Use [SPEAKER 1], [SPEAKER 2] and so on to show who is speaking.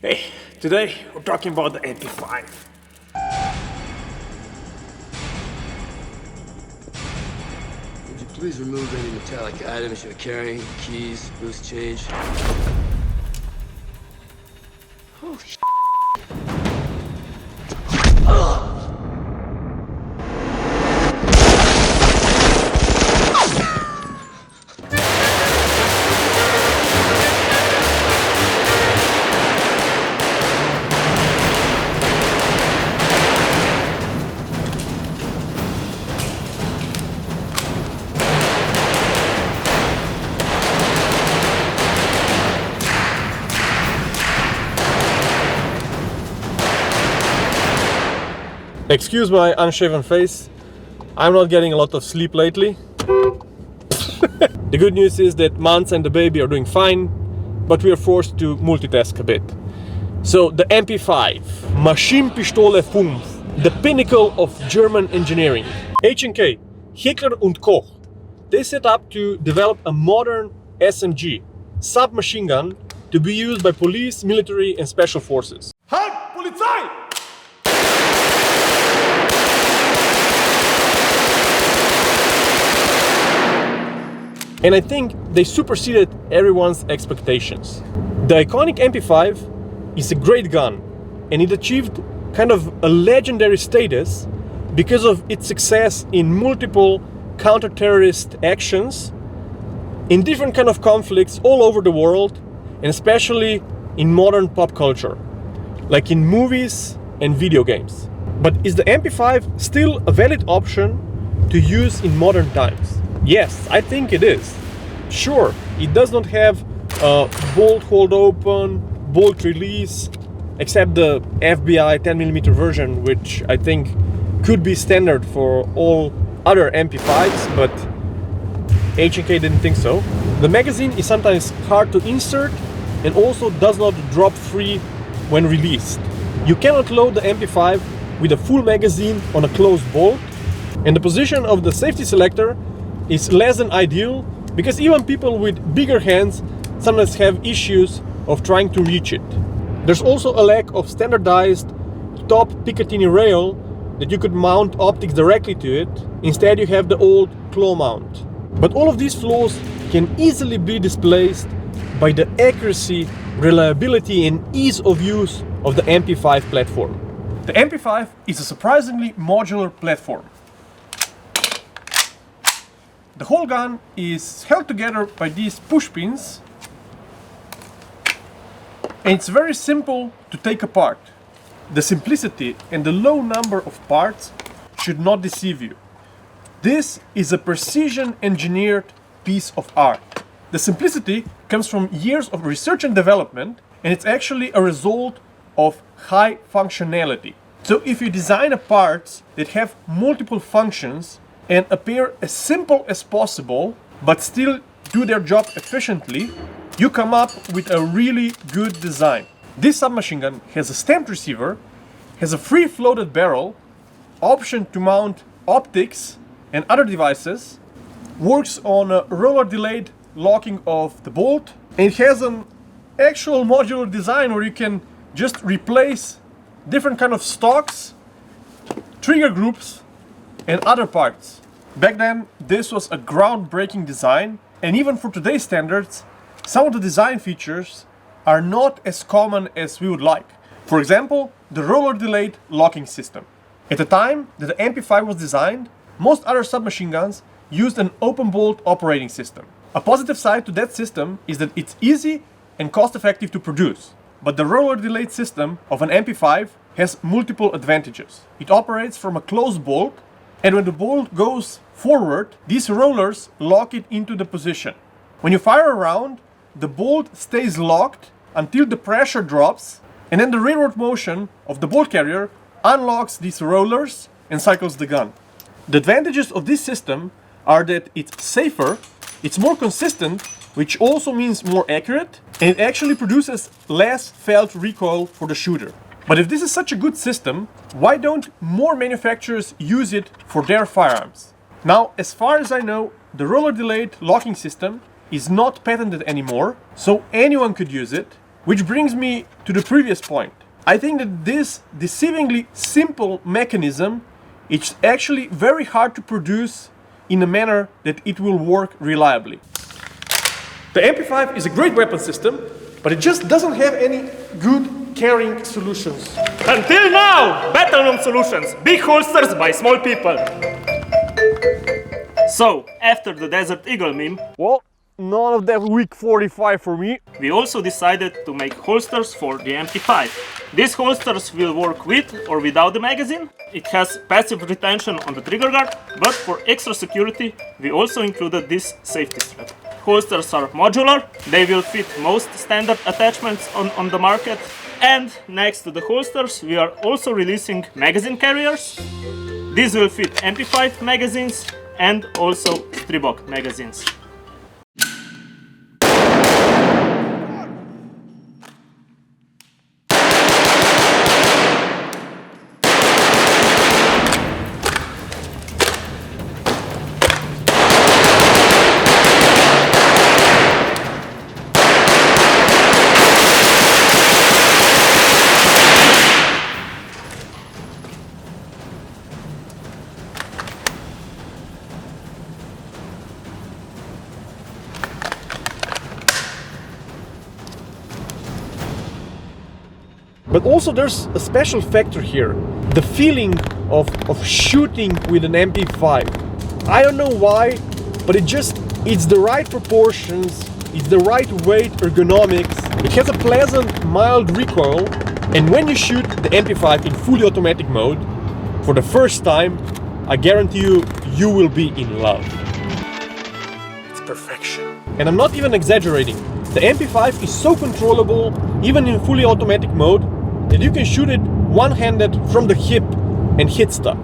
[SPEAKER 1] Hey, today we're talking about the MP5.
[SPEAKER 2] Would you please remove any metallic items you're carrying? Keys, loose change. Holy shit.
[SPEAKER 1] Excuse my unshaven face. I'm not getting a lot of sleep lately. The good news is that Mans and the baby are doing fine, but we are forced to multitask a bit. So the MP5, Maschinenpistole 5, the pinnacle of German engineering. H&K, Heckler & Koch, they set up to develop a modern SMG, submachine gun, to be used by police, military and special forces. Halt, Polizei! And I think they superseded everyone's expectations. The iconic MP5 is a great gun, and it achieved kind of a legendary status because of its success in multiple counter-terrorist actions, in different kind of conflicts all over the world, and especially in modern pop culture, like in movies and video games. But is the MP5 still a valid option to use in modern times? Yes, I think it is. Sure, it does not have a bolt hold open, bolt release, except the FBI 10mm version, which I think could be standard for all other MP5s, but H&K didn't think so. The magazine is sometimes hard to insert and also does not drop free when released. You cannot load the MP5 with a full magazine on a closed bolt, and the position of the safety selector is less than ideal because even people with bigger hands sometimes have issues of trying to reach it. There's also a lack of standardized top Picatinny rail that you could mount optics directly to it. Instead you have the old claw mount. But all of these flaws can easily be displaced by the accuracy, reliability and ease of use of the MP5 platform. The MP5 is a surprisingly modular platform. The whole gun is held together by these push pins, and it's very simple to take apart. The simplicity and the low number of parts should not deceive you. This is a precision engineered piece of art. The simplicity comes from years of research and development, and it's actually a result of high functionality. So if you design parts that have multiple functions and appear as simple as possible, but still do their job efficiently, you come up with a really good design. This submachine gun has a stamped receiver, has a free-floated barrel, option to mount optics and other devices, works on a roller-delayed locking of the bolt, and it has an actual modular design where you can just replace different kind of stocks, trigger groups, and other parts. Back then, this was a groundbreaking design, and even for today's standards, some of the design features are not as common as we would like. For example, the roller-delayed locking system. At the time that the MP5 was designed, most other submachine guns used an open bolt operating system. A positive side to that system is that it's easy and cost-effective to produce. But the roller-delayed system of an MP5 has multiple advantages. It operates from a closed bolt, and when the bolt goes forward, these rollers lock it into the position. When you fire a round, the bolt stays locked until the pressure drops, and then the rearward motion of the bolt carrier unlocks these rollers and cycles the gun. The advantages of this system are that it's safer, it's more consistent, which also means more accurate, and it actually produces less felt recoil for the shooter. But if this is such a good system, why don't more manufacturers use it for their firearms? Now, as far as I know, the roller-delayed locking system is not patented anymore, so anyone could use it, Which brings me to the previous point. I think that this deceivingly simple mechanism is actually very hard to produce in a manner that it will work reliably. The MP5 is a great weapon system, but it just doesn't have any good carrying solutions.
[SPEAKER 3] Until now, better known solutions, big holsters by small people. So, after the Desert Eagle meme,
[SPEAKER 1] Well, none of that weak 45 for me.
[SPEAKER 3] we also decided to make holsters for the MP5. These holsters will work with or without the magazine. It has passive retention on the trigger guard, but for extra security, we also included this safety strap. Holsters are modular, they will fit most standard attachments on the market. And next to the holsters, we are also releasing magazine carriers. These will fit MP5 magazines and also Stribok magazines.
[SPEAKER 1] But also there's a special factor here. The feeling of shooting with an MP5. I don't know why, but it's the right proportions, it's the right weight, ergonomics. It has a pleasant, mild recoil. And when you shoot the MP5 in fully automatic mode, for the first time, I guarantee you, you will be in love. It's perfection. And I'm not even exaggerating. The MP5 is so controllable, even in fully automatic mode, that you can shoot it one-handed from the hip and hit stuff.